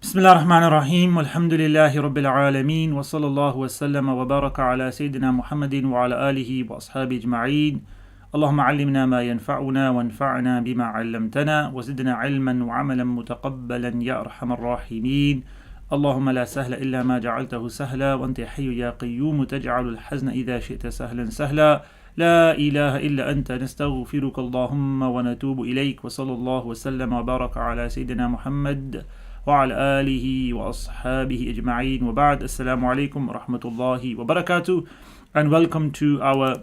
بسم الله الرحمن الرحيم والحمد لله رب العالمين وصلى الله وسلم وبارك على سيدنا محمد وعلى آله وأصحابه أجمعين. اللهم علمنا ما ينفعنا وانفعنا بما علمتنا وزدنا علما وعملا متقبلا يا أرحم الراحمين. اللهم لا سهل إلا ما جعلته سهلا وأنت حي يا قيوم تجعل الحزن إذا شئت سهلا سهلا. لا إله إلا أنت نستغفرك اللهم ونتوب إليك. وصلى الله وسلم وبارك على سيدنا محمد وعلى آله وأصحابه أجمعين وبعد. Assalamu alaikum wa rahmatullahi wa barakatuh, and welcome to our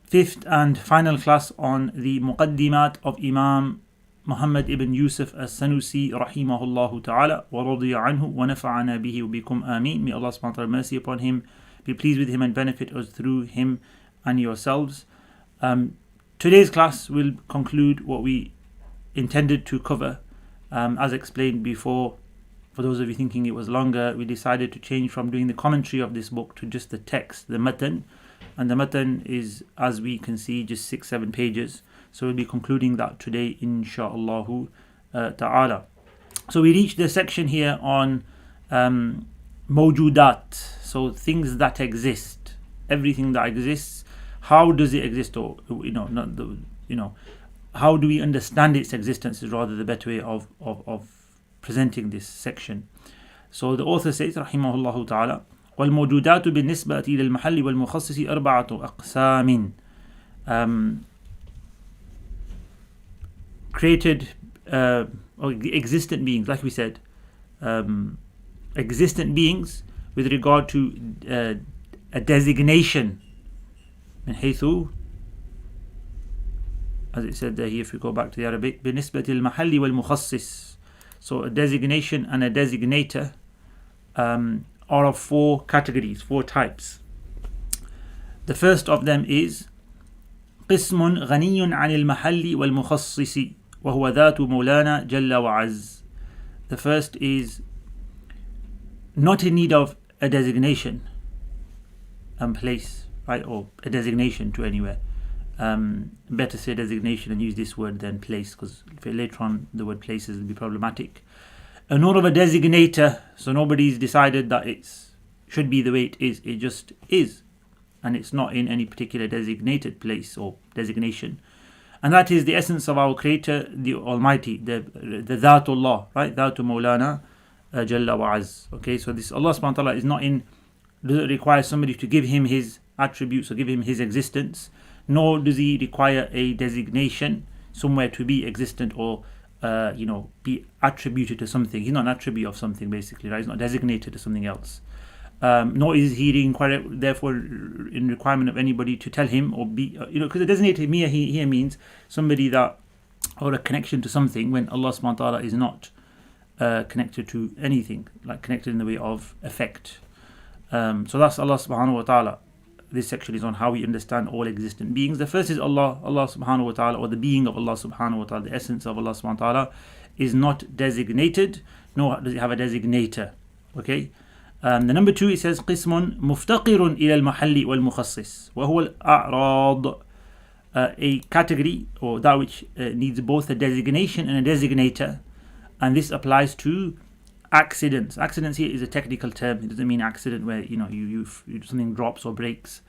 fifth and final class on the Muqaddimaat of Imam Muhammad ibn Yusuf al-Sanusi rahimahullahu ta'ala wa radiya anhu wa nafa'ana bihi wa bikum ameen. May Allah subhanahu wa ta'ala mercy upon him, be pleased with him and benefit us through him and yourselves. Today's class will conclude what we intended to cover. As explained before, for those of you thinking it was longer, we decided to change from doing the commentary of this book to just the text, the matan. And the matan is, as we can see, just 6-7 pages. So we'll be concluding that today, insha'Allah ta'ala. So we reached the section here on mawjudat, so things that exist, everything that exists. How does it exist, or how do we understand its existence is rather the better way of presenting this section. So the author says, rahimahullah ta'ala, وَالْمَوْجُودَاتُ بِالنِّسْبَةِ إِلَى الْمَحَلِّ وَالْمُخَصِّصِ أَرْبَعَةُ أَقْسَامٍ. Created or existent beings, like we said, existent beings with regard to a designation, من حيث, as it said there here, if we go back to the Arabic, بِنِسْبَةِ الْمَحَلِّ وَالْمُخَصِّصِ. So a designation and a designator are of 4 categories, 4 types. The first of them is قِسْمٌ غَنِيٌّ عَنِ الْمَحَلِّ وَالْمُخَصِّصِ وَهُوَ ذَاتُ مَوْلَانَا جَلَّ وَعَزٍّ. The first is not in need of a designation and place, right, or a designation to anywhere. Better say designation and use this word than place, because later on the word places will be problematic. Nor of a designator, so nobody's decided that it should be the way it is. It just is, and it's not in any particular designated place or designation. And that is the essence of our Creator, the Almighty, the Dhatullah, right? Dhatu Mawlana Jalla wa Az. Okay, so this Allah subhanahu wa ta'ala is not in, doesn't require somebody to give him his attributes or give him his existence, nor does he require a designation somewhere to be existent or be attributed to something. He's not an attribute of something, basically, right? He's not designated to something else. Nor is he therefore in requirement of anybody to tell him or be, because the designated here means somebody that, or a connection to something, when Allah subhanahu wa ta'ala is not connected to anything, like connected in the way of effect. So that's Allah subhanahu wa ta'ala. This section is on how we understand all existent beings. The first is Allah subhanahu wa ta'ala, or the being of Allah subhanahu wa ta'ala, the essence of Allah subhanahu wa ta'ala is not designated, nor does it have a designator. Okay. The number 2, it says قسم مفتقر إلى المحل والمخصص وهو الأعراض, a category or that which needs both a designation and a designator, and this applies to accidents. Accidents here is a technical term. It doesn't mean accident where you something drops or breaks.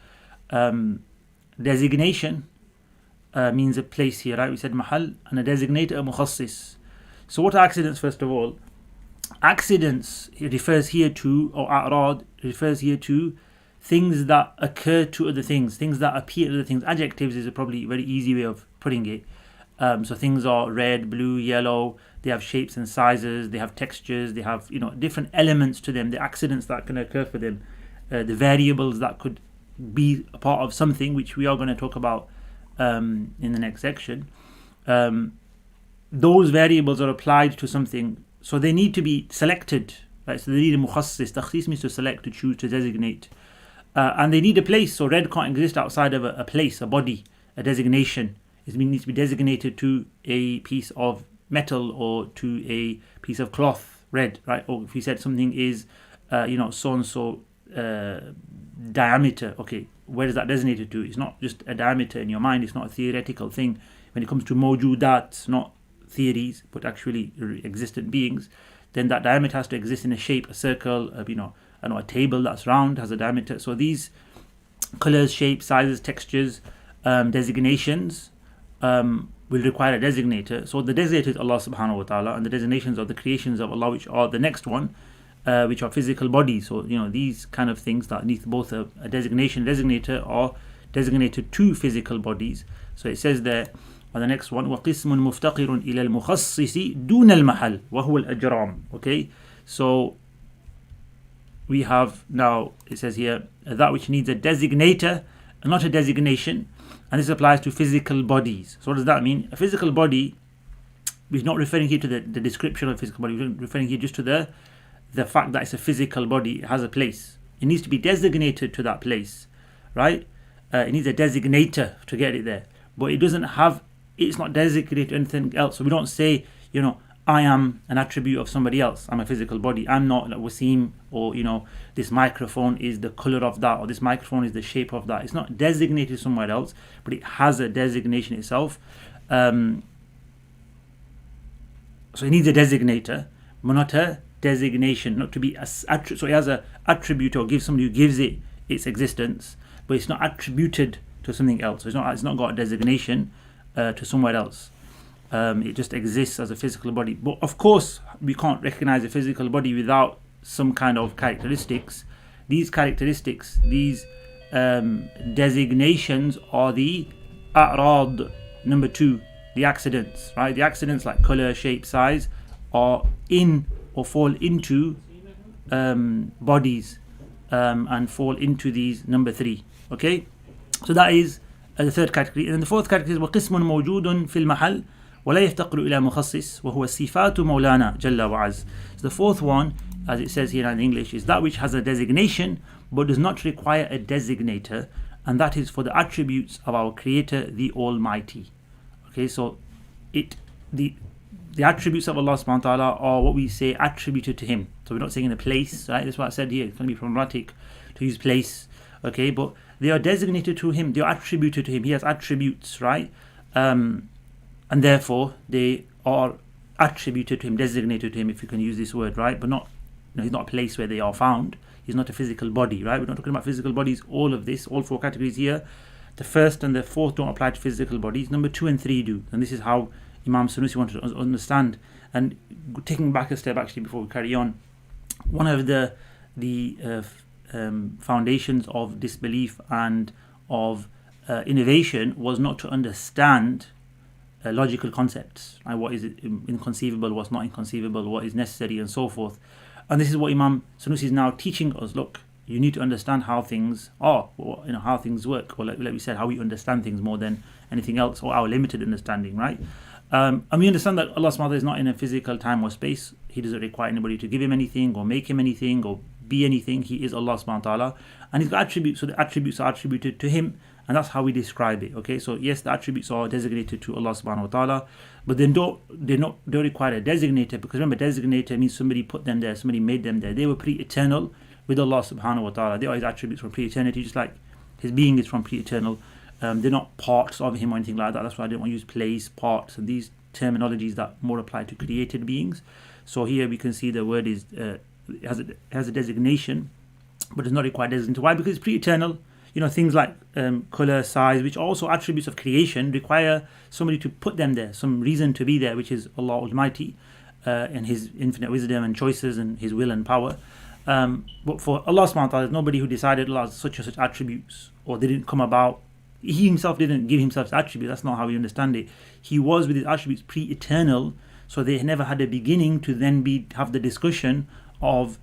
Designation means a place here, right? We said mahal, and a designator, a mukhassis. So what are accidents? First of all, accidents, it refers here to, or a'rad, refers here to things that occur to other things that appear to other things. Adjectives is probably a very easy way of putting it. So things are red, blue, yellow, they have shapes and sizes, they have textures, they have different elements to them, the accidents that can occur for them, the variables that could be a part of something, which we are going to talk about in the next section. Those variables are applied to something, so they need to be selected, right? So they need a mukhassis. Takhsis means to select, to choose, to designate, and they need a place. So red can't exist outside of a place, a body, a designation. It needs to be designated to a piece of metal or to a piece of cloth, red, right? Or if we said something is so and so diameter, okay, where is that designated to? It's not just a diameter in your mind, it's not a theoretical thing. When it comes to mawjudat, not theories, but actually existent beings, then that diameter has to exist in a shape, a circle, a table that's round has a diameter. So these colors, shapes, sizes, textures, designations will require a designator. So the designator is Allah subhanahu wa ta'ala, and the designations are the creations of Allah, which are the next one, which are physical bodies. So these kind of things that need both a designation, designator, are designated to physical bodies. So it says there on the next one, وَقِسْمٌ مُفْتَقِرٌ إِلَى الْمُخَصِّصِ دُونَ الْمَحَلِ وَهُوَ الْأَجْرَامِ. Okay, so we have now, it says here, that which needs a designator and not a designation, and this applies to physical bodies. So what does that mean? A physical body, we're not referring here to the description of a physical body, we're referring here just to the fact that it's a physical body, it has a place. It needs to be designated to that place, right? It needs a designator to get it there, but it's not designated to anything else. So we don't say, I am an attribute of somebody else. I'm a physical body. I'm not like Waseem, or this microphone is the color of that, or this microphone is the shape of that. It's not designated somewhere else, but it has a designation itself. So it needs a designator, but not a designation, not to be so it has a attribute, or gives somebody who gives it its existence, but it's not attributed to something else. So it's not got a designation to somewhere else. It just exists as a physical body. But of course, we can't recognize a physical body without some kind of characteristics. These characteristics, these designations, are the a'rad, number 2, the accidents, right? The accidents like color, shape, size are in or fall into bodies and fall into these number 3. Okay, so that is the third category. And then the fourth category is وَقِسْمٌ مَوْجُودٌ فِي الْمَحَلِ وَلَا يَفْتَقِرُ إِلَى مُخَصِّص وَهُوَ صِفَاتُ مَوْلَانَا جَلَّ وَعَزَّ. So the fourth one, as it says here in English, is that which has a designation but does not require a designator, and that is for the attributes of our Creator, the Almighty. Okay, so the attributes of Allah subhanahu wa ta'ala are what we say attributed to Him. So we're not saying in a place, right? That's what I said here. It's going to be problematic to use place. Okay, but they are designated to Him, they are attributed to Him. He has attributes, right? And therefore they are attributed to Him, designated to Him, if you can use this word, right? But not, He's not a place where they are found. He's not a physical body, right? We're not talking about physical bodies. All of this, all 4 categories here, the first and the fourth don't apply to physical bodies. Number 2 and 3 do, and this is how Imam Sanusi wanted to understand. And taking back a step, actually, before we carry on, one of the foundations of disbelief and of innovation was not to understand logical concepts, right? What is inconceivable, what's not inconceivable, what is necessary, and so forth. And this is what Imam Sanusi is now teaching us. Look, you need to understand how things are, or, how things work, or like we said, how we understand things more than anything else, or our limited understanding, right? And we understand that Allah subhanahu wa ta'ala is not in a physical time or space. He doesn't require anybody to give Him anything, or make Him anything, or be anything. He is Allah subhanahu wa ta'ala, and He's got attributes, so the attributes are attributed to Him, and that's how we describe it. Okay, so yes, the attributes are designated to Allah subhanahu wa ta'ala, but then don't require a designator, because remember, designator means somebody put them there, somebody made them there. They were pre-eternal with Allah subhanahu wa ta'ala. They are His attributes from pre-eternity, just like His being is from pre-eternal. They're not parts of Him or anything like that. That's why I didn't want to use place, parts, and these terminologies that more apply to created beings. So here we can see the word is has a designation, but does not require designation. Why? Because it's pre-eternal. Things like color, size, which are also attributes of creation, require somebody to put them there, some reason to be there, which is Allah Almighty and His infinite wisdom and choices and His will and power. But for Allah subhanahu wa ta'ala, there's nobody who decided Allah has such and such attributes, or they didn't come about. He Himself didn't give Himself attributes. That's not how we understand it. He was with His attributes pre-eternal, so they never had a beginning to then have the discussion of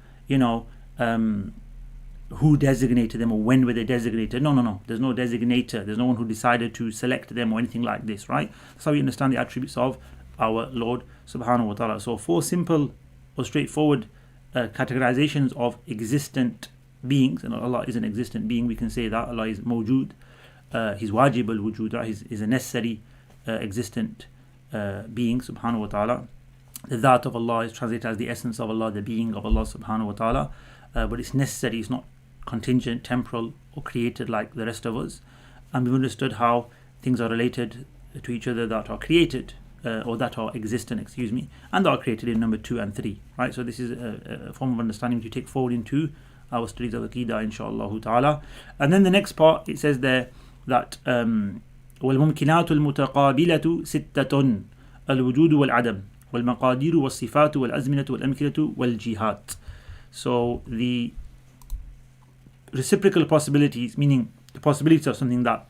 who designated them or when were they designated. No. There's no designator. There's no one who decided to select them or anything like this, right? That's how we understand the attributes of our Lord subhanahu wa ta'ala. So 4 simple or straightforward categorizations of existent beings. And Allah is an existent being. We can say that Allah is mawjood. He's wajib al-wujud, right? He's a necessary existent being subhanahu wa ta'ala. The that of Allah is translated as the essence of Allah, the being of Allah subhanahu wa ta'ala. But it's necessary, it's not contingent, temporal, or created like the rest of us. And we've understood how things are related to each other that are created or that are existent, excuse me, and that are created in number 2 and 3, right? So this is a form of understanding to take forward into our studies of Aqidah, inshallah ta'ala. And then the next part, it says there that وَالْمُمْكِنَاتُ الْمُتَقَابِلَةُ سِتَّةٌ الْوُجُودُ وَالْعَدَمُ وَالْمَقَادِيرُ وَالصِّفَاتُ وَالْأَزْمِنَةُ وَالْأَمْكِنَةُ وَالْجِهَاتُ. So the reciprocal possibilities, meaning the possibilities of something that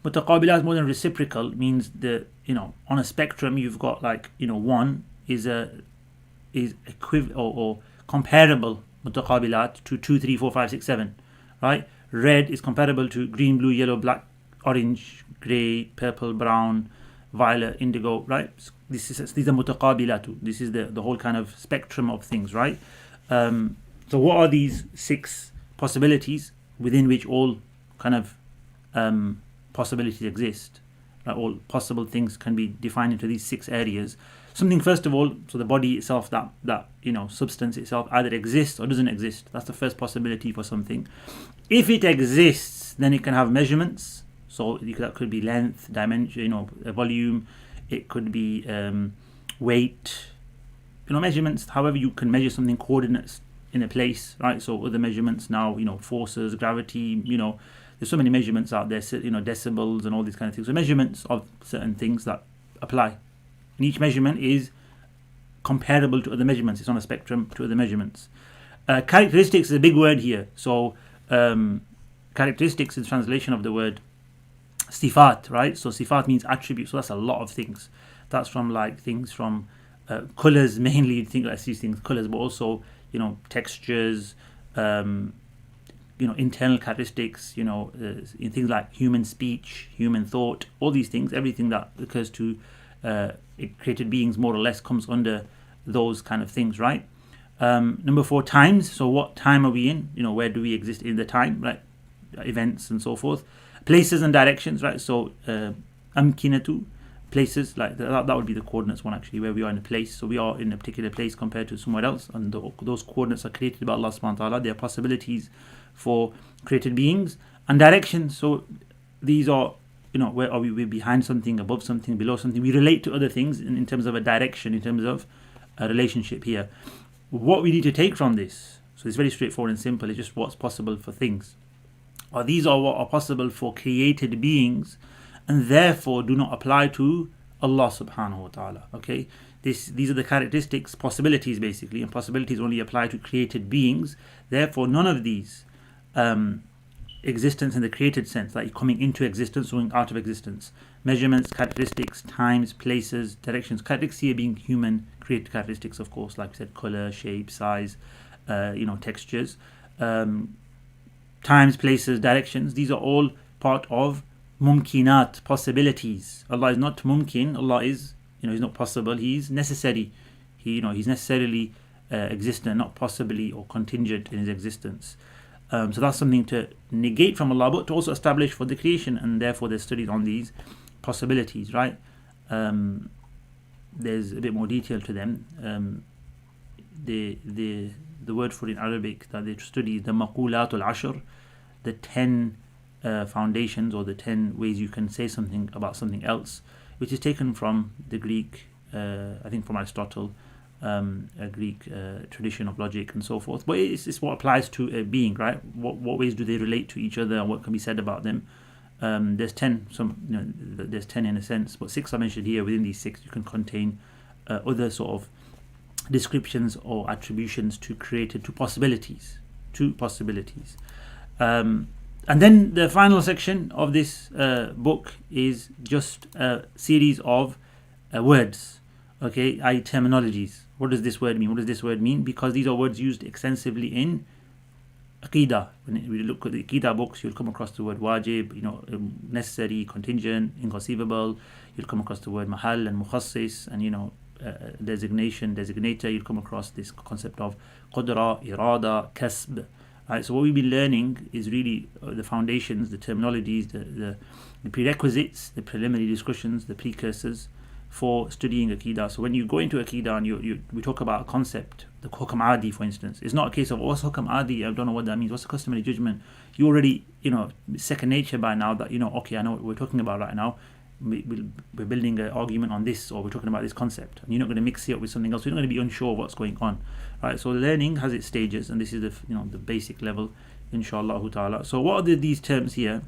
mutaqabilah is more than reciprocal, means that, on a spectrum you've got like, 1 is equivalent or comparable mutaqabilat to 2, 3, 4, 5, 6, 7, right? Red is comparable to green, blue, yellow, black, orange, grey, purple, brown, violet, indigo, right? These are mutaqabilatu. This is the whole kind of spectrum of things, right? So what are these 6 possibilities within which all kind of possibilities exist? Right? All possible things can be defined into these 6 areas. Something, first of all, so the body itself, that substance itself, either exists or doesn't exist. That's the first possibility for something. If it exists, then it can have measurements. So that could be length, dimension, volume. It could be weight, measurements. However you can measure something, coordinates in a place, right? So other measurements now, forces, gravity, there's so many measurements out there, decibels and all these kind of things. So measurements of certain things that apply. And each measurement is comparable to other measurements. It's on a spectrum to other measurements. Characteristics is a big word here. So characteristics is translation of the word sifat, right? So sifat means attributes. So that's a lot of things. That's from things from colors, mainly. Let's see things, colors, but also textures, internal characteristics, in things like human speech, human thought, all these things, everything that occurs to created beings more or less comes under those kind of things, right? Number 4, times. So what time are we in? Where do we exist in the time, right? Events and so forth. Places and directions, right? So amkinatu, places, like that would be the coordinates one, actually, where we are in a place. So we are in a particular place compared to somewhere else, and those coordinates are created by Allah subhanahu wa ta'ala. They are possibilities for created beings. And directions, so these are, where are we? We're behind something, above something, below something. We relate to other things in terms of a direction, in terms of a relationship here. What we need to take from this, so it's very straightforward and simple, it's just what's possible for things. Or these are what are possible for created beings, and therefore do not apply to Allah subhanahu wa ta'ala. Okay, these are the characteristics, possibilities basically, and possibilities only apply to created beings. Therefore none of these existence in the created sense, like coming into existence, going out of existence, measurements, characteristics, times, places, directions, characteristics here being human created characteristics, of course, like we said, color, shape, size, textures, times, places, directions. These are all part of mumkinat, possibilities. Allah is not mumkin. Allah is, He's not possible. He's necessary. He's necessarily existent, not possibly or contingent in His existence. So that's something to negate from Allah, but to also establish for the creation, and therefore there's studies on these possibilities, right? There's a bit more detail to them. The word for in Arabic that they study is the maqulatul ashr, the 10 foundations, or the 10 ways you can say something about something else, which is taken from the Greek, I think from Aristotle, a Greek tradition of logic and so forth. But it's what applies to a being, right? What ways do they relate to each other, and what can be said about them? There's 10, there's 10 in a sense, but 6 are mentioned here. Within these 6 you can contain other sort of descriptions or attributions to possibilities. And then the final section of this book is just a series of words, okay, i.e. terminologies. What does this word mean? What does this word mean? Because these are words used extensively in Aqidah. When we look at the Aqidah books, you'll come across the word wajib, necessary, contingent, inconceivable. You'll come across the word mahal and mukhassis, and designation, designator. You'll come across this concept of qudra, irada, kasb. Right, so what we've been learning is really the foundations, the terminologies, the prerequisites, the preliminary discussions, the precursors for studying Aqidah. So when you go into Aqidah and we talk about a concept, the hukam adi, for instance, it's not a case of what's hukam adi, I don't know what that means, what's the customary judgment. You already, second nature by now that, okay, I know what we're talking about right now. we're building an argument on this, or we're talking about this concept, and you're not going to mix it up with something else. You're not going to be unsure of what's going on, right? So learning has its stages, and this is the basic level, inshallah ta'ala. So what are these terms here?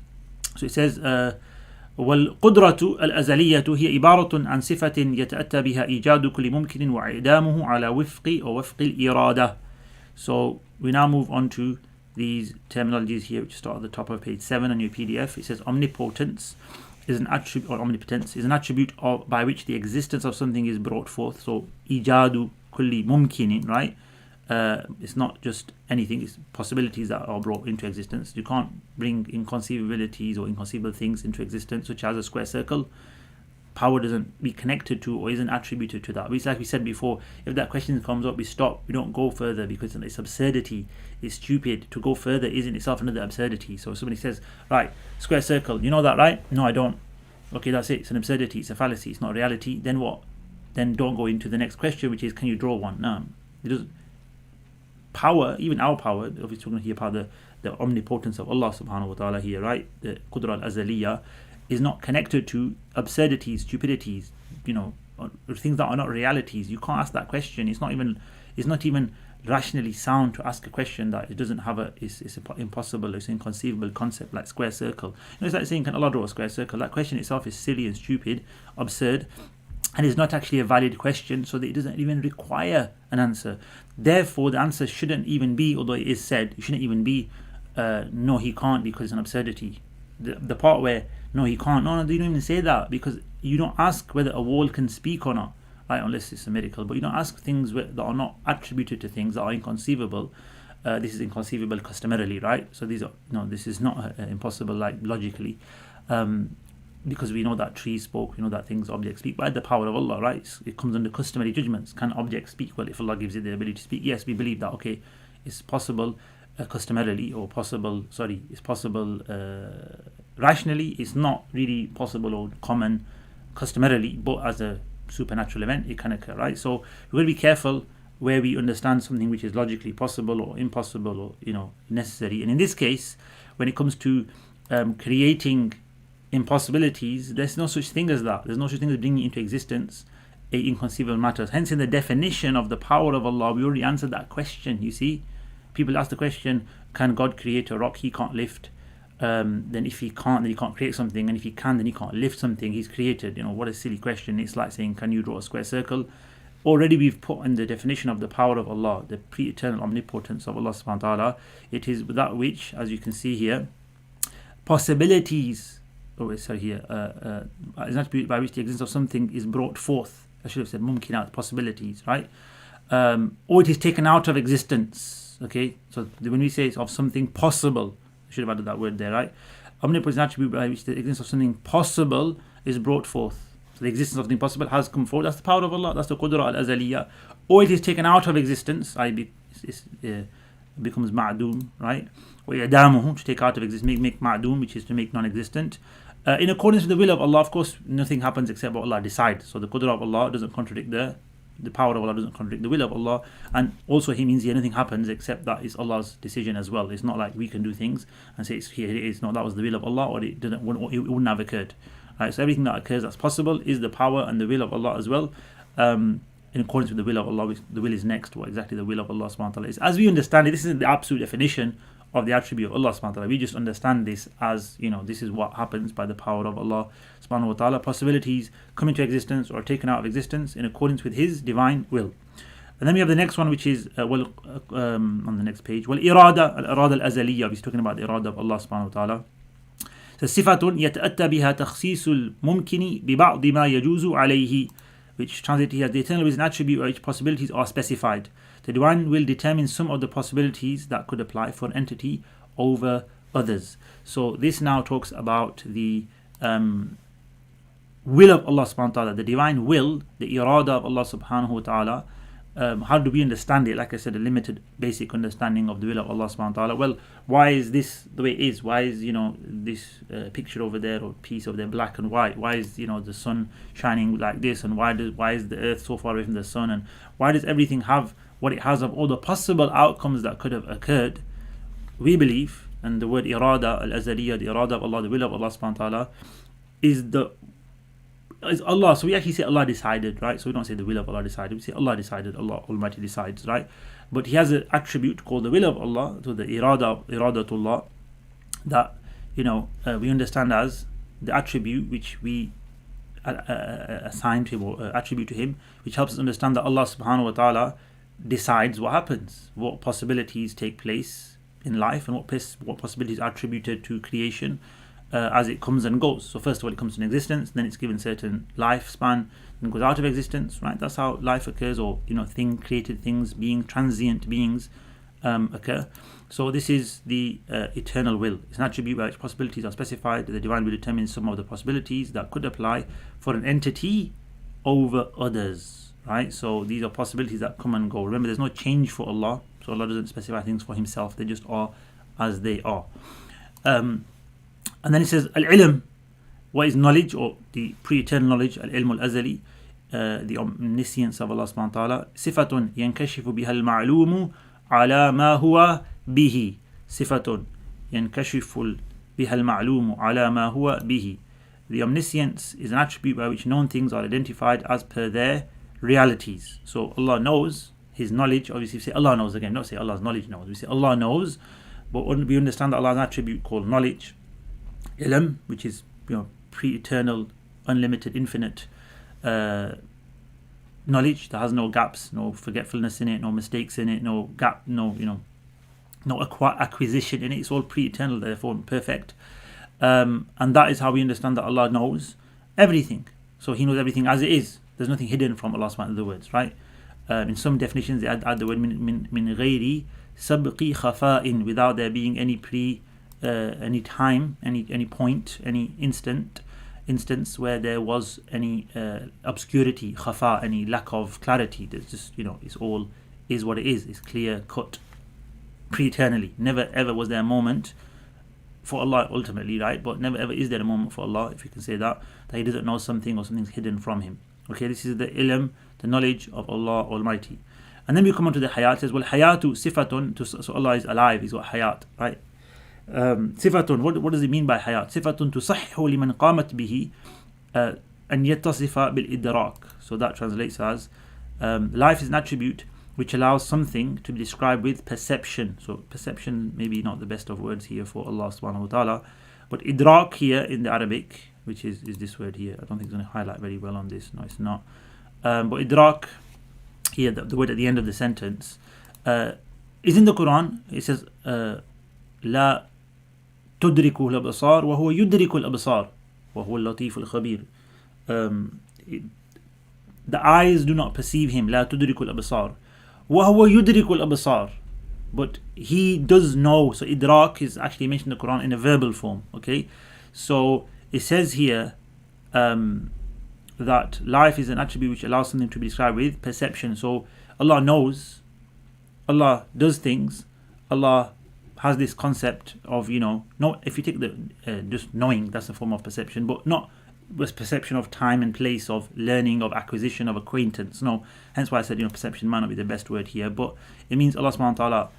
So it says والقدرة الأزلية هي عبارة عن صفة يتأتى بها إيجاد كل ممكن وإعدامه على وفق الإرادة. So we now move on to these terminologies here, which start at the top of page 7 on your PDF. It says omnipotence is an attribute, or omnipotence is an attribute by which the existence of something is brought forth. So إيجاد كل ممكن, right? It's not just anything, it's possibilities that are brought into existence. You can't bring inconceivabilities or inconceivable things into existence, such as a square circle. Power doesn't be connected to or isn't attributed to that. It's like we said before, if that question comes up, we stop, we don't go further, because it's absurdity, it's stupid. To go further is in itself another absurdity. So if somebody says, right, square circle, you know that, right? No, I don't. Okay, that's it, it's an absurdity, it's a fallacy, it's not reality. Then what? Then don't go into the next question, which is, can you draw one? No, it doesn't. Power, even our power, obviously we're going to hear about the omnipotence of Allah subhanahu wa ta'ala here, right? The Qudra al-Azaliyah is not connected to absurdities, stupidities, or things that are not realities. You can't ask that question. It's not even rationally sound to ask a question that it doesn't have it's impossible, it's inconceivable concept, like square circle. It's like saying, can Allah draw a square circle? That question itself is silly and stupid, absurd, and is not actually a valid question, so that it doesn't even require an answer. Therefore, the answer shouldn't even be, although it is said, it shouldn't even be, no, he can't, because it's an absurdity. The part where, no, he can't, no, you don't even say that, because you don't ask whether a wall can speak or not, right? Unless it's a miracle. But you don't ask things that are not attributed to things that are inconceivable. This is inconceivable customarily, right? So this is not impossible, like logically. Because we know that trees spoke, we know that things, objects speak by the power of Allah, right? It comes under customary judgments. Can objects speak? Well, if Allah gives it the ability to speak, yes, we believe that, okay, it's possible customarily, or it's possible rationally. It's not really possible or common customarily, but as a supernatural event, it can occur, right? So we're going to be careful where we understand something which is logically possible or impossible, or necessary. And in this case, when it comes to creating impossibilities, there's no such thing as that. There's no such thing as bringing into existence inconceivable matters. Hence, in the definition of the power of Allah, we already answered that question. You see, people ask the question, can God create a rock he can't lift? Then if he can't, then he can't create something, and if he can, then he can't lift something he's created. What a silly question. It's like saying, can you draw a square circle? Already we've put in the definition of the power of Allah, the pre-eternal omnipotence of Allah subhanahu wa ta'ala. It is that which, as you can see here, possibilities, is an attribute by which the existence of something is brought forth. I should have said mumkinat, possibilities, right? Or it is taken out of existence. Okay, so when we say it's of something possible, I should have added that word there, right? Omnipotence is an attribute by which the existence of something possible is brought forth. So the existence of something possible has come forth. That's the power of Allah. That's the Qudra al-Azaliyah. Or it is taken out of existence. It becomes ma'doom, right? Or i'damuhu, to take out of existence, make ma'doom, which is to make non-existent. In accordance with the will of Allah, of course, nothing happens except what Allah decides. So the Qudra of Allah doesn't contradict the power of Allah doesn't contradict the will of Allah, and also He means nothing happens except that is Allah's decision as well. It's not like we can do things and say here it is. No, that was the will of Allah, or it wouldn't have occurred. Right? So everything that occurs that's possible is the power and the will of Allah as well. In accordance with the will of Allah, the will is next. What exactly the will of Allah subhanahu wa ta'ala is, as we understand it, this isn't the absolute definition of the attribute of Allah subhanahu wa ta'ala. We just understand this as, this is what happens by the power of Allah subhanahu wa ta'ala. Possibilities come into existence or are taken out of existence in accordance with His divine will. And then we have the next one, which is on the next page. Al-Irada al-Azaliyah. He's talking about the irada of Allah subhanahu wa ta'ala. So صفة يتأتى بها تخصيص الممكن ببعض ما يجوز عليه, which translated here, the eternal is an attribute which possibilities are specified. The divine will determine some of the possibilities that could apply for an entity over others. So this now talks about the will of Allah subhanahu wa ta'ala, the divine will, the irada of Allah subhanahu wa ta'ala. How do we understand it? Like I said, a limited basic understanding of the will of Allah subhanahu wa ta'ala. Well, why is this the way it is? Why is this picture over there or piece over there black and white? Why is the sun shining like this, and why is the earth so far away from the sun, and why does everything have what it has of all the possible outcomes that could have occurred? We believe, and the word irada al-azaliyah, the irada of Allah, the will of Allah subhanahu wa ta'ala, is the is Allah. So we actually say Allah decided, right? So we don't say the will of Allah decided. We say Allah decided. Allah Almighty decides, right? But He has an attribute called the will of Allah, so the iradatullah, that we understand as the attribute which we assign to Him or attribute to Him, which helps us understand that Allah subhanahu wa ta'ala decides what happens, what possibilities take place in life, and what possibilities are attributed to creation as it comes and goes. So first of all, it comes to existence, then it's given certain lifespan, then goes out of existence, right? That's how life occurs, or created things, transient beings occur. So this is the eternal will. It's an attribute by which possibilities are specified. The divine will determine some of the possibilities that could apply for an entity over others, right? So these are possibilities that come and go. Remember, there's no change for Allah. So Allah doesn't specify things for Himself. They just are as they are. And then it says, al-ilm, what is knowledge, or the pre-eternal knowledge, al-ilm al-azali, the omniscience of Allah subhanahu wa ta'ala. Sifatun yankashifu biha al-ma'lumu ala ma huwa bihi. Sifatun yankashifu biha al-ma'lumu ala ma huwa bihi. The omniscience is an attribute by which known things are identified as per their realities. So Allah knows. His knowledge, obviously we say Allah knows again, don't say Allah's knowledge knows. We say Allah knows, but we understand that Allah has an attribute called knowledge, ilm, which is pre-eternal, unlimited, infinite knowledge that has no gaps, no forgetfulness in it, no mistakes in it, no gap, no acquisition in it. It's all pre-eternal, therefore perfect. And that is how we understand that Allah knows everything. So He knows everything as it is. There's nothing hidden from Allah subhanahu wa ta'ala, in other words, right? In some definitions, they add the word min ghairi sabqi khafa'in, without there being any any time, any point, any instance where there was any obscurity, khafa, any lack of clarity. There's just it's all is what it is. It's clear cut, pre-eternally. Never ever was there a moment for Allah ultimately, right? But never ever is there a moment for Allah, if you can say that He doesn't know something or something's hidden from Him. Okay, this is the ilm, the knowledge of Allah Almighty. And then we come on to the hayat. It says, well, hayatu sifatun, so Allah is alive, He's got hayat, right? Sifatun, what does it mean by hayat? Sifatun tusahhu liman qamat bihi an yattasifa bil idrak. So that translates as, life is an attribute which allows something to be described with perception. So perception, maybe not the best of words here for Allah subhanahu wa ta'ala, but idrak here in the Arabic, which is this word here. I don't think it's going to highlight very well on this. No, it's not. But idrak here, the word at the end of the sentence, is in the Quran. It says, لا تدركه الأبصار وهو يدرك الأبصار وهو اللطيف الخبير. The eyes do not perceive Him. لا تدرك الأبصار وهو يدرك الأبصار. But He does know. So idrak is actually mentioned in the Quran in a verbal form. Okay, so it says here that life is an attribute which allows something to be described with perception. So Allah knows, Allah does things, Allah has this concept of, if you take the just knowing, that's a form of perception, but not with perception of time and place, of learning, of acquisition, of acquaintance. No, hence why I said perception might not be the best word here, but it means Allah subhanahu wa ta'ala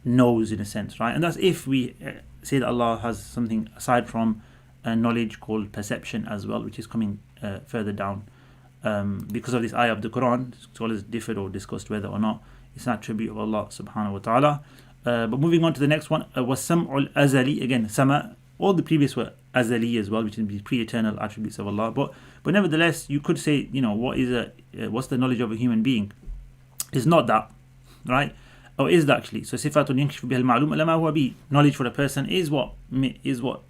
knows in a sense, right? And that's if we say that Allah has something aside from knowledge called perception as well, which is coming further down. Because of this ayah of the Quran, scholars differed or discussed whether or not it's an attribute of Allah subhanahu wa ta'ala. But moving on to the next one, was sam'ul azali, again sama, all the previous were azali as well, which is the pre-eternal attributes of Allah. But nevertheless, you could say, what's the knowledge of a human being? It's not that, right? Or is that actually? So sifatun yankashifu biha al-ma'lum ala ma huwa bi. Knowledge for a person is what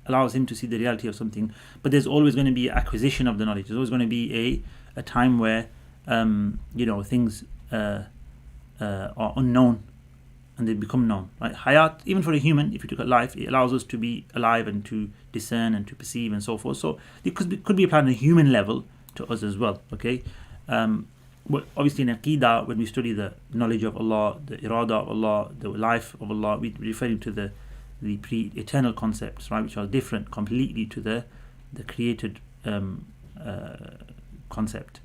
allows him to see the reality of something. But there's always going to be acquisition of the knowledge. There's always going to be a time where things are unknown and they become known. Right? Hayat, even for a human, if you look at life, it allows us to be alive and to discern and to perceive and so forth. So it could be applied on a human level to us as well. Okay. But obviously in Aqidah, when we study the knowledge of Allah, the irada of Allah, the life of Allah, we're referring to the pre-eternal concepts, right, which are different completely to the created concept.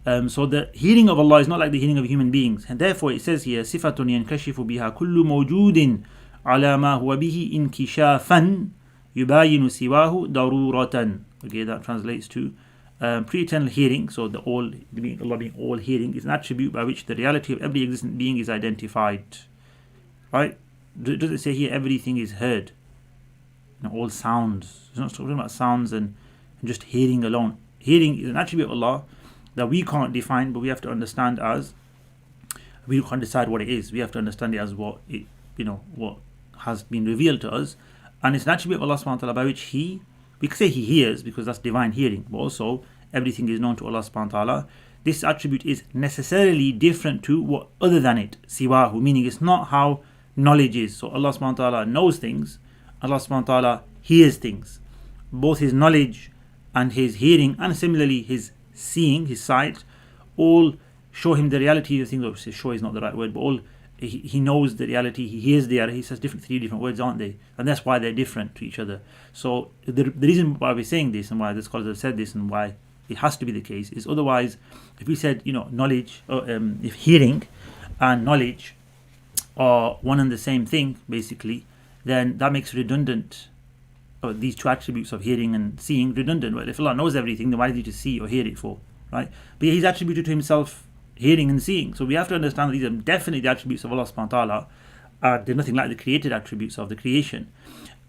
So the hearing of Allah is not like the hearing of human beings, and therefore it says here, sifatun yankashifu biha kullu mawjudin ala ma huwa bihi inkishafan yubayinu siwahu daruratan. Okay, that translates to Pre-eternal hearing, so Allah being all hearing, is an attribute by which the reality of every existent being is identified. Right? Does it say here everything is heard? All sounds. It's not talking about sounds and just hearing alone. Hearing is an attribute of Allah that we can't define, but we have to understand as, we can't decide what it is. We have to understand it as what it, what has been revealed to us. And it's an attribute of Allah subhanahu wa ta'ala by which we can say He hears, because that's divine hearing, but also everything is known to Allah subhanahu wa ta'ala. This attribute is necessarily different to what other than it, siwahu, meaning it's not how knowledge is. So Allah subhanahu wa ta'ala knows things, Allah subhanahu wa ta'ala hears things. Both His knowledge and His hearing, and similarly His seeing, His sight, all show Him the reality of things. Obviously show is not the right word, but all He knows the reality, He hears the reality. He says three different words, aren't they? And that's why they're different to each other. So the reason why we're saying this, and why the scholars have said this, and why it has to be the case, is otherwise, if we said knowledge, or if hearing and knowledge are one and the same thing, basically, then that makes redundant these two attributes of hearing and seeing redundant. Well, if Allah knows everything, then why did He just see or hear it for, right? But He's attributed to Himself hearing and seeing. So we have to understand that these are definitely the attributes of Allah subhanahu wa ta'ala. They're nothing like the created attributes of the creation.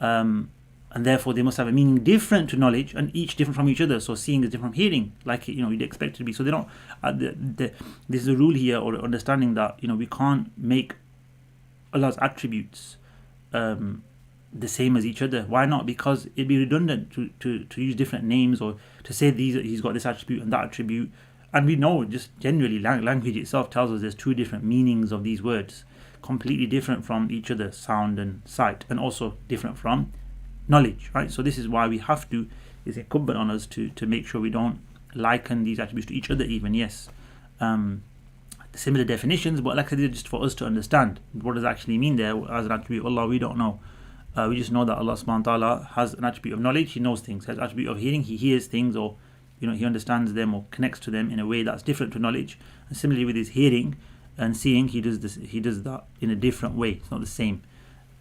And therefore they must have a meaning different to knowledge, and each different from each other. So seeing is different from hearing, like you'd expect it to be. So they don't. This is a rule here, or understanding that we can't make Allah's attributes the same as each other. Why not? Because it'd be redundant to use different names, or to say He's got this attribute and that attribute. And we know, just generally, language itself tells us there's two different meanings of these words, completely different from each other, sound and sight, and also different from knowledge, right? So this is why we have to, it's incumbent on us to make sure we don't liken these attributes to each other even, yes. Similar definitions, but like I said, just for us to understand what does it actually mean there as an attribute of Allah, we don't know. We just know that Allah subhanahu wa ta'ala has an attribute of knowledge, He knows things, has an attribute of hearing, He hears things, or He understands them or connects to them in a way that's different to knowledge. And similarly with His hearing and seeing, He does that in a different way. It's not the same.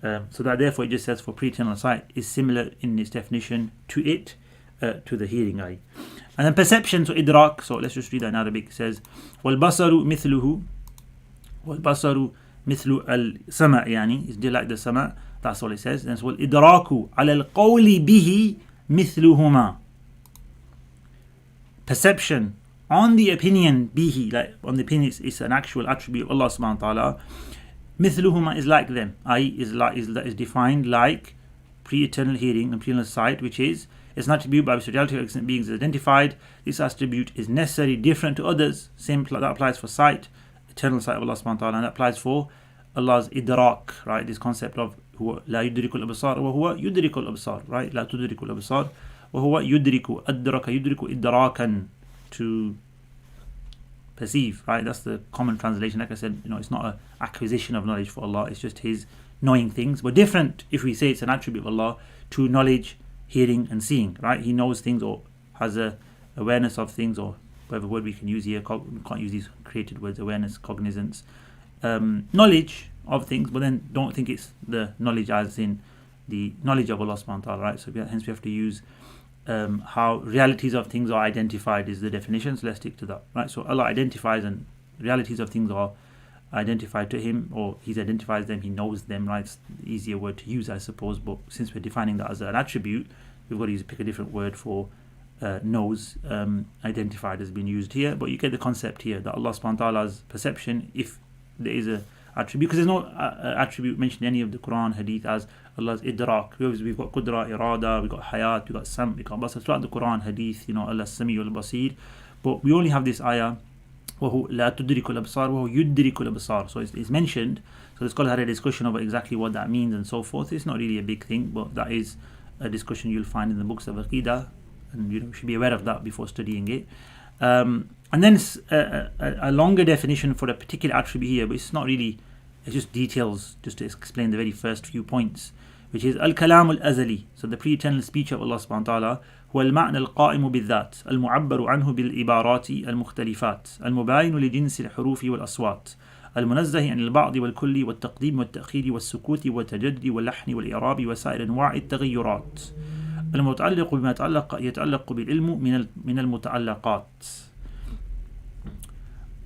So that therefore it just says for pre-eternal sight is similar in its definition to it, to the hearing eye. And then perception, so idrak. So let's just read that in Arabic. It says وَالْبَصَرُ مِثْلُهُ وَالْبَصَرُ مِثْلُ السَّمَعِ, يعني it's like the sama. That's all it says. And so وَالْإِدْرَاكُ عَلَى الْقَوْلِ بِهِ مِثْلُهُمَا. Perception on the opinion, bihi, like on the opinion, it's an actual attribute of Allah subhanahu wa ta'ala. Mithluhuma is like them, i.e. is defined like pre-eternal hearing and pre-eternal sight, which is it's an attribute by which the reality of existent beings is identified. This attribute is necessarily different to others. Same that applies for sight, eternal sight of Allah subhanahu wa ta'ala, and that applies for Allah's idrak, right? This concept of huwa la yudrikul absar wa huwa yudrikul absar, right? La tudrikul absar wa huwa yudriku, adraka yudriku idrakan, to perceive, right? That's the common translation. Like I said, it's not an acquisition of knowledge for Allah, it's just His knowing things. But different if we say it's an attribute of Allah to knowledge, hearing and seeing, right? He knows things, or has a awareness of things, or whatever word we can use here. We can't use these created words, awareness, cognizance, knowledge of things, but then don't think it's the knowledge as in the knowledge of Allah subhanahu wa ta'ala, right? So hence we have to use how realities of things are identified is the definition, so let's stick to that, right? So Allah identifies, and realities of things are identified to Him, or He identifies them, He knows them, right? It's the easier word to use, I suppose, but since we're defining that as an attribute, we've got to pick a different word for knows. Identified has been used here, but you get the concept here that Allah subhanahu wa ta'ala's perception, if there is a attribute, because there's no attribute mentioned in any of the Quran, Hadith as Allah's idrak. We've got qudra, irada, we've got hayat, we've got sam, we've got basar. Throughout the Quran, Hadith, Allah's sami wal basir. But we only have this ayah, وَهُ لَا تُدْرِكُ الْأَبْصَارُ وَهُ يُدْرِكُ الْأَبْصَارُ. So it's mentioned. So the scholar had a discussion about exactly what that means and so forth. It's not really a big thing, but that is a discussion you'll find in the books of Aqidah, and you should be aware of that before studying it. And then a longer definition for a particular attribute here, but it's not really, it's just details, just to explain the very first few points, which is al-kalam al-azali. So the pre-eternal speech of Allah subhanahu wa ta'ala, هو المعنى القائم بالذات المعبر عنه بالعبارات المختلفات المباين لجنس الحروف والأصوات المنزه عن البعض والكل والتقديم والتأخير والسكوت والتجدد واللحن والإعراب وسائر أنواع التغيرات المتعلق بما يتعلق بالعلم من المتعلقات.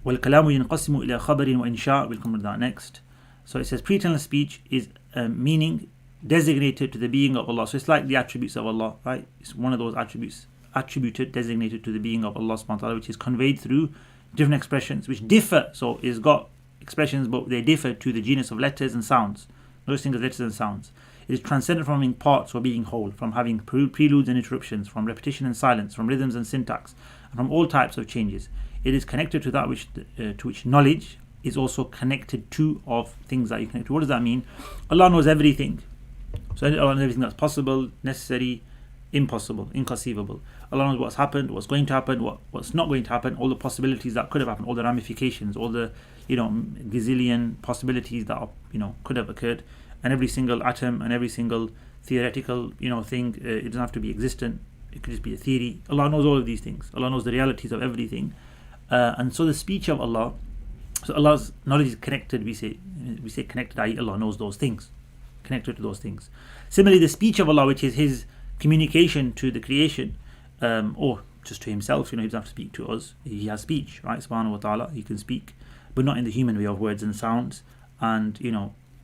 والكلام ينقسم إلى خبر وإنشاء. We'll come to that next. So it says pre-eternal speech is a meaning designated to the being of Allah. So it's like the attributes of Allah, right? It's one of those attributes attributed, designated to the being of Allah subhanahu wa ta'ala, which is conveyed through different expressions which differ. So it's got expressions, but they differ to the genus of letters and sounds. Those things as letters and sounds. It is transcendent from being parts or being whole, from having preludes and interruptions, from repetition and silence, from rhythms and syntax, and from all types of changes. It is connected to that to which knowledge is also connected to, of things that you connect to. What does that mean? Allah knows everything. So Allah knows everything that's possible, necessary, impossible, inconceivable. Allah knows what's happened, what's going to happen, what's not going to happen, all the possibilities that could have happened, all the ramifications, all the gazillion possibilities that could have occurred, and every single atom and every single theoretical thing. It doesn't have to be existent. It could just be a theory. Allah knows all of these things. Allah knows the realities of everything, and so the speech of Allah. So Allah's knowledge is connected. We say connected. I.e., Allah knows those things, connected to those things. Similarly, the speech of Allah, which is His communication to the creation, or just to Himself. He doesn't have to speak to us. He has speech, right? Subhanahu wa ta'ala. He can speak, but not in the human way of words and sounds, and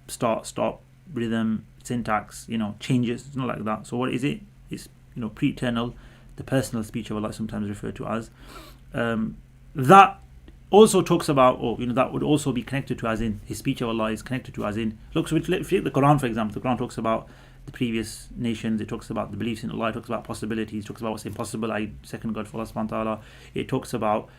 start, stop, rhythm, syntax, changes. It's not like that. So what is it? It's pre-eternal. The personal speech of Allah, sometimes referred to as. That also talks about, that would also be connected to, as in His speech of Allah is connected to, as in, look, so if you take the Quran, for example, the Quran talks about the previous nations, it talks about the beliefs in Allah, it talks about possibilities, it talks about what's impossible, second God for Allah subhanahu wa ta'ala, it talks about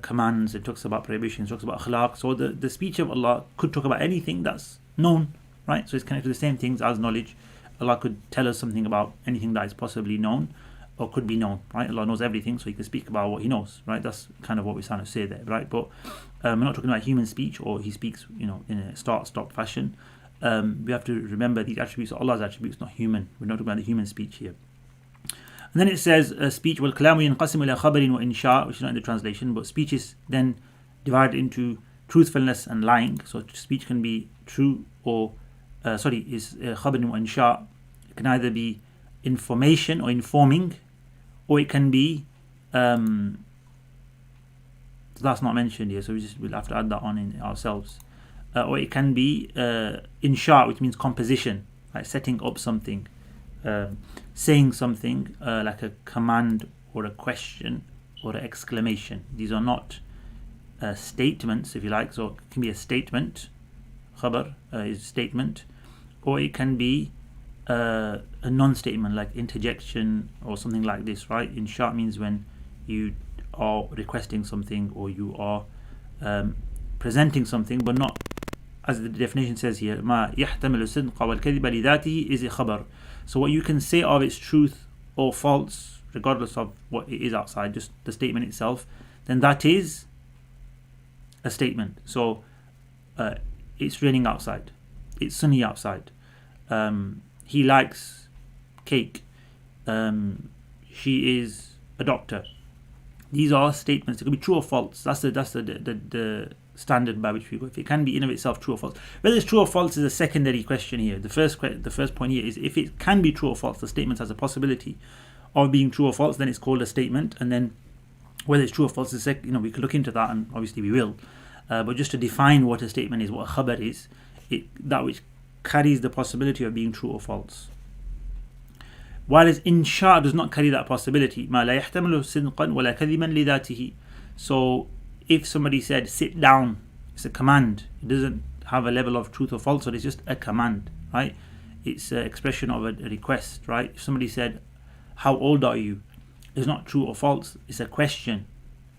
commands, it talks about prohibitions, it talks about akhlaq. So the speech of Allah could talk about anything that's known, right? So it's connected to the same things as knowledge. Allah could tell us something about anything that is possibly known or could be known, right? Allah knows everything, so He can speak about what He knows, right? That's kind of what we're trying to say there, right? But we're not talking about human speech, or He speaks, in a start-stop fashion. We have to remember these attributes are Allah's attributes, not human. We're not talking about the human speech here. And then it says speech, وَالْكَلَامُ يَنْقَسِمُ إِلَى خَبَرٍ وَإِنْشَاءٍ, which is not in the translation, but speech is then divided into truthfulness and lying. So speech can be true or is خَبَرٍ وَإِنْشَاء. It can either be information or informing, or it can be that's not mentioned here, so we'll have to add that on in ourselves. Or it can be insha, which means composition, like setting up something, saying something like a command or a question or an exclamation. These are not statements, if you like. So it can be a statement, khabar is statement, or it can be a non-statement like interjection or something like this, right? Insha means when you are requesting something or you are presenting something, but not, as the definition says here, ما يحتمل الصدق والكذب لذاته is a khabar. So what you can say of its truth or false, regardless of what it is outside, just the statement itself, then that is a statement. So it's raining outside, it's sunny outside, he likes cake, she is a doctor. These are statements. It could be true or false. That's the standard by which we go. If it can be in of itself true or false, whether it's true or false is a secondary question here. The first point here is if it can be true or false. The statement has a possibility of being true or false, then it's called a statement. And then whether it's true or false is we could look into that, and obviously we will. But just to define what a statement is, what a khabar is, that which carries the possibility of being true or false. Whereas insha does not carry that possibility. ما لا يحتمل صدقا ولا كذبا لذاته. So if somebody said sit down, it's a command. It doesn't have a level of truth or falsehood. It's just a command, right? It's an expression of a request, right? If somebody said how old are you, it's not true or false. It's a question.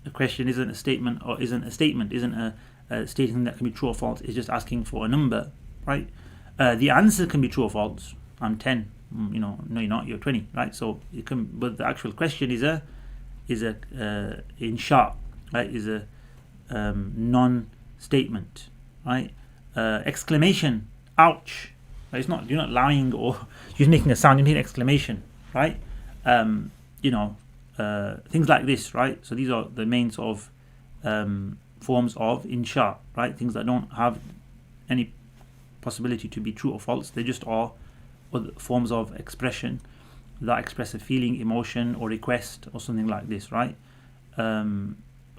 A question isn't a statement, or isn't a statement, isn't a statement that can be true or false. It's just asking for a number, right? The answer can be true or false. I'm 10. No, you're not. You're 20, right? So it can, but the actual question is a insha, right? Is a non-statement, right? Exclamation, ouch. Right? It's not. You're not lying or you're making a sound. You need an exclamation, right? Things like this, right? So these are the main sort of forms of insha, right? Things that don't have any possibility to be true or false. They just are other forms of expression that express a feeling, emotion, or request, or something like this, right?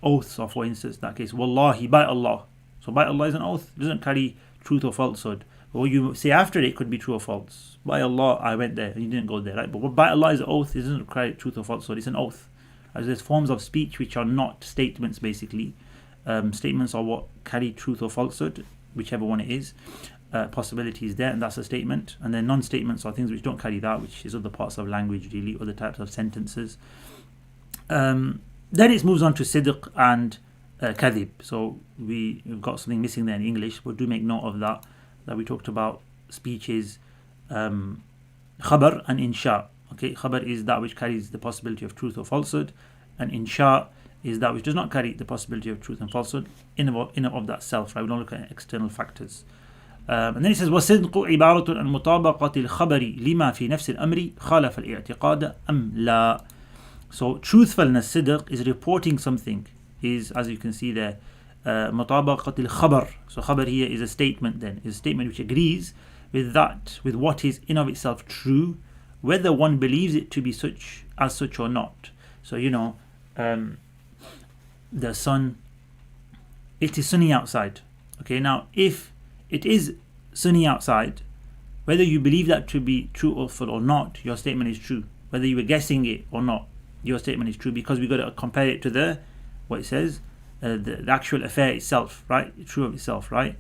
Oaths are, for instance, in that case, Wallahi, by Allah. So by Allah is an oath, it doesn't carry truth or falsehood. But what you say after it could be true or false. By Allah, I went there, and you didn't go there, right? But by Allah is an oath, it doesn't carry truth or falsehood, it's an oath. As there's forms of speech which are not statements, basically. Statements are what carry truth or falsehood, whichever one it is. Possibility is there, and that's a statement. And then non-statements are things which don't carry that, which is other parts of language, really, other types of sentences. Then it moves on to sidq and kadhib. So we've got something missing there in English, but do make note of that we talked about speeches, khabar and insha. Okay, khabar is that which carries the possibility of truth or falsehood, and insha is that which does not carry the possibility of truth and falsehood in and of that self, right? We don't look at external factors. And then it says وَالصِّدْقُ عِبَارَةٌ عَنْ مُطَابَقَةِ الْخَبَرِ لِمَا فِي نَفْسِ الْأَمْرِ خَالَفَ الْإِعْتِقَادَ أَمْ لَا. So truthfulness, sidq, is reporting something, is, as you can see there, مُطَابَقَةِ الْخَبَرِ. So khabar here is a statement then, is a statement which agrees with that, with what is in of itself true, whether one believes it to be such or not. So the sun, it is sunny outside. Okay, now if it is sunny outside, whether you believe that to be true or not, your statement is true. Whether you were guessing it or not, your statement is true, because we've got to compare it to what it says, the actual affair itself, right? True of itself, right?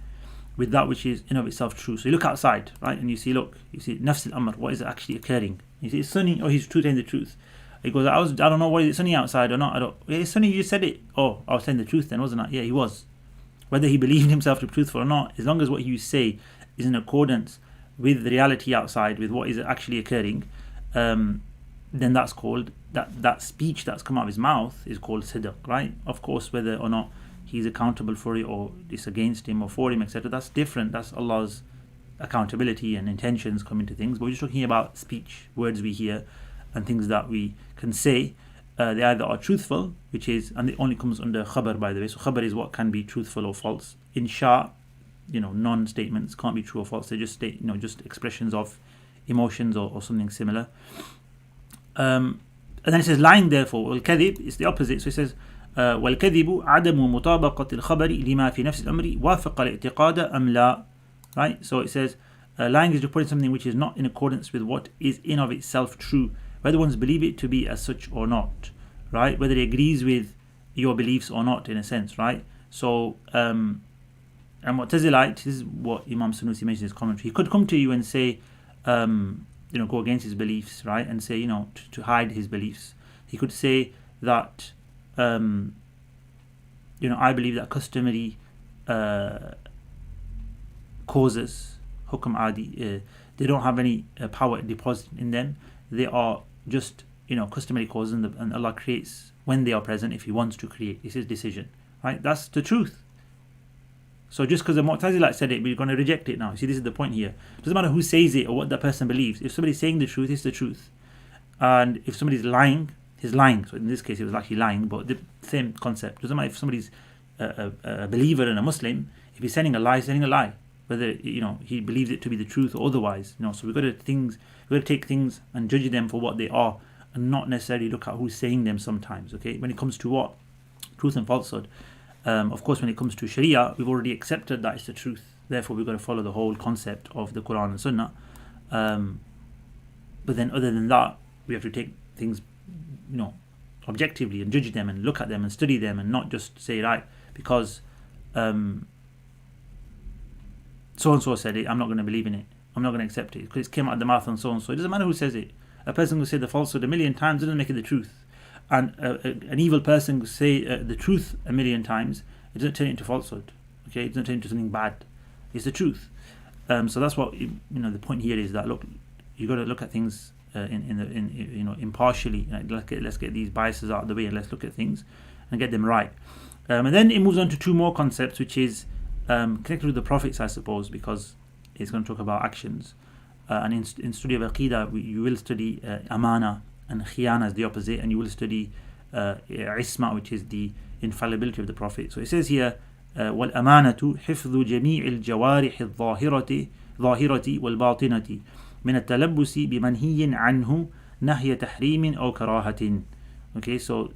With that which is in of itself true. So you look outside, right, and you see nafs al-amr, what is actually occurring? You see it's sunny, he's telling the truth. He goes, I don't know, what is it sunny outside or not? It's sunny, you just said it. Oh, I was telling the truth then, wasn't I? Yeah, he was. Whether he believed himself to be truthful or not, as long as what you say is in accordance with the reality outside, with what is actually occurring, then that's called, that speech that's come out of his mouth is called sidq, right? Of course, whether or not he's accountable for it, or it's against him or for him, etc., that's different. That's Allah's accountability and intentions come into things. But we're just talking about speech, words we hear, and things that we can say. They either are truthful, and it only comes under khabar, by the way. So khabar is what can be truthful or false. Insha, non-statements can't be true or false. They're just just expressions of emotions or something similar. And then it says lying, therefore, wal-kadhib is the opposite. So it says wal-kadhibu adamu mutabaqati al-khabari lima fi nafs al-amri wafaqa al-i'tiqada am la. Right? So it says lying is reporting something which is not in accordance with what is in of itself true, whether ones believe it to be as such or not, right? Whether it agrees with your beliefs or not, in a sense, right? So, and Mu'tazilite, this is what Imam Sanusi mentions in his commentary. He could come to you and say, go against his beliefs, right? And say, to hide his beliefs. He could say that, I believe that customary causes, hukm adi, they don't have any power deposited in them. They are just customary causes, and Allah creates when they are present. If He wants to create, it's His decision, right? That's the truth. So just because the Mu'tazilite said it, we're going to reject it now. See, this is the point here. It doesn't matter who says it or what that person believes. If somebody's saying the truth, it's the truth. And if somebody's lying, he's lying. So in this case, he was actually lying, but the same concept. It doesn't matter if somebody's a believer and a Muslim. If he's saying a lie, he's saying a lie. Whether he believes it to be the truth or otherwise. So we've got to take things and judge them for what they are, and not necessarily look at who's saying them sometimes. Okay, when it comes to what? Truth and falsehood. Of course, when it comes to Sharia, we've already accepted that it's the truth. Therefore, we've got to follow the whole concept of the Quran and Sunnah. But then, other than that, we have to take things, objectively, and judge them and look at them and study them, and not just say, right, because so and so said it, I'm not going to believe in it. I'm not going to accept it because it came out of the mouth and so and so. It doesn't matter who says it. A person who said the falsehood 1,000,000 times doesn't make it the truth. And an evil person who say the truth 1,000,000 times, it doesn't turn it into falsehood. Okay, it doesn't turn into something bad. It's the truth. So that's what the point here is, that look, you got to look at things impartially. Let's get these biases out of the way, and let's look at things and get them right. And then it moves on to two more concepts, which is connected with the prophets, I suppose, because it's going to talk about actions. And in study of Aqidah, you will study amana, and khiyana is the opposite, and you will study isma, which is the infallibility of the Prophet. So it says here, وَالْأَمَانَةُ حِفْظُ جَمِيعِ الْجَوَارِحِ الظَّاهِرَةِ وَالْبَاطِنَةِ مِنَ التَّلَبُّسِ بِمَنْهِيٍّ عَنْهُ نهي تحريم أو كراهة. Okay, so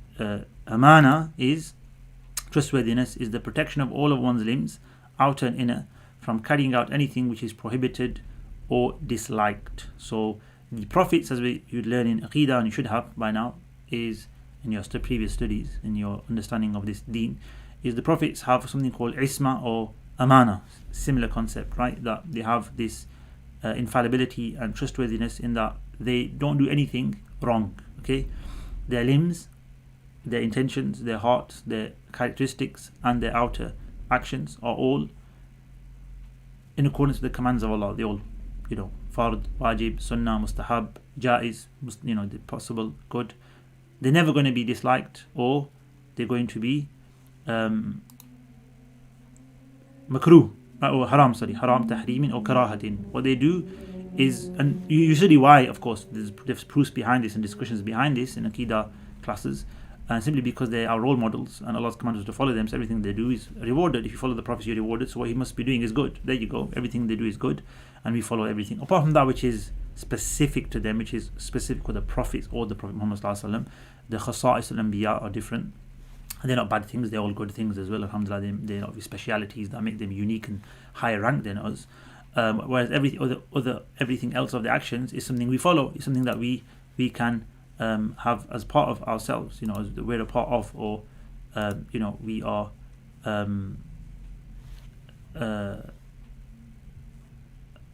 amana is trustworthiness, is the protection of all of one's limbs, outer and inner, from carrying out anything which is prohibited or disliked. So the prophets, as you learn in Aqidah, and you should have by now, is in your previous studies, in your understanding of this deen, is the prophets have something called isma or amana, similar concept, right? That they have this infallibility and trustworthiness in that they don't do anything wrong. Okay, their limbs, their intentions, their hearts, their characteristics, and their outer actions are all in accordance with the commands of Allah. They all, fard, wajib, sunnah, mustahab, jaiz, the possible, good. They're never going to be disliked, or they're going to be makruh, or haram, tahrimin, or karahatin. What they do is, and usually why, of course, there's proofs behind this and discussions behind this in Aqidah classes, and simply because they are role models and Allah's commanded us to follow them, so everything they do is rewarded. If you follow the Prophet, you're rewarded, so what he must be doing is good. There you go, everything they do is good, and we follow everything. Apart from that which is specific to them, which is specific for the Prophets or the Prophet Muhammad Sallallahu Alaihi Wasallam, the khasa'is al-anbiya are different. And they're not bad things, they're all good things as well, alhamdulillah. They're not specialities that make them unique and higher rank than us. Whereas everything else of the actions is something we follow, is something that we can have as part of ourselves, as we're a part of, or we are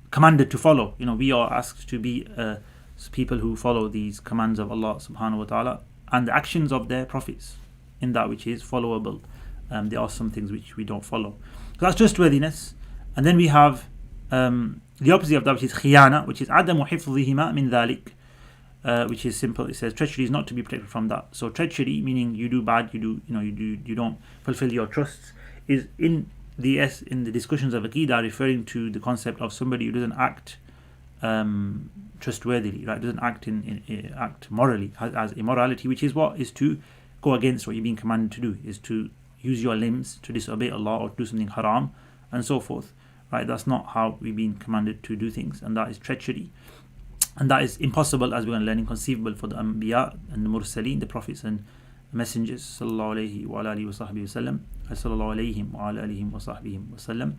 commanded to follow. We are asked to be people who follow these commands of Allah subhanahu wa ta'ala and the actions of their prophets in that which is followable. There are some things which we don't follow. So that's trustworthiness. And then we have the opposite of that, which is khiyana, which is عدم حفظهما من ذلك, which is simple. It says treachery is not to be protected from that. So treachery, meaning you do bad, you don't fulfill your trusts, is in the discussions of Aqidah referring to the concept of somebody who doesn't act trustworthily, right? Doesn't act morally, has immorality, which is what is to go against what you're being commanded to do, is to use your limbs to disobey Allah or do something haram and so forth, right? That's not how we've been commanded to do things, and that is treachery, and that is impossible, as we're going to learn, inconceivable for the Anbiya and the Mursaleen, the prophets and messengers, sallallahu alayhi wa alihi wa sahbihi wasallam, sallallahu alayhim wa alihi wa sahbihi wasallam.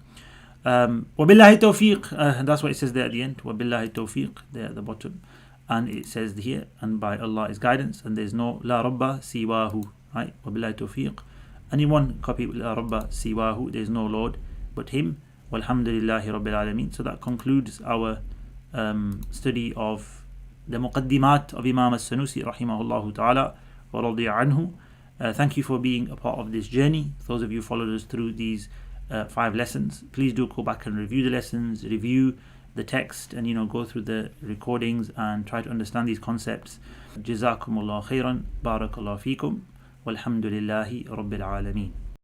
وَبِاللَّهِ tawfiq, that's what it says there at the end, وَبِاللَّهِ tawfiq, there at the bottom. And it says here, and by Allah is guidance, and there's no la rabba siwahu, right? وَبِاللَّهِ tawfiq. And in one copy, la rabba siwahu, there's no Lord but Him. Walhamdulillahi Rabbil Alameen. So that concludes our study of the Muqaddimaat of Imam al-Sanusi rahimahullah ta'ala wa radiya anhu. Thank you for being a part of this journey. Those of you who followed us through these 5 lessons, please do go back and review the lessons, review the text, and go through the recordings and try to understand these concepts. Jazakumullah khairan, barakallahu feekum, walhamdulillahi Rabbil Alameen.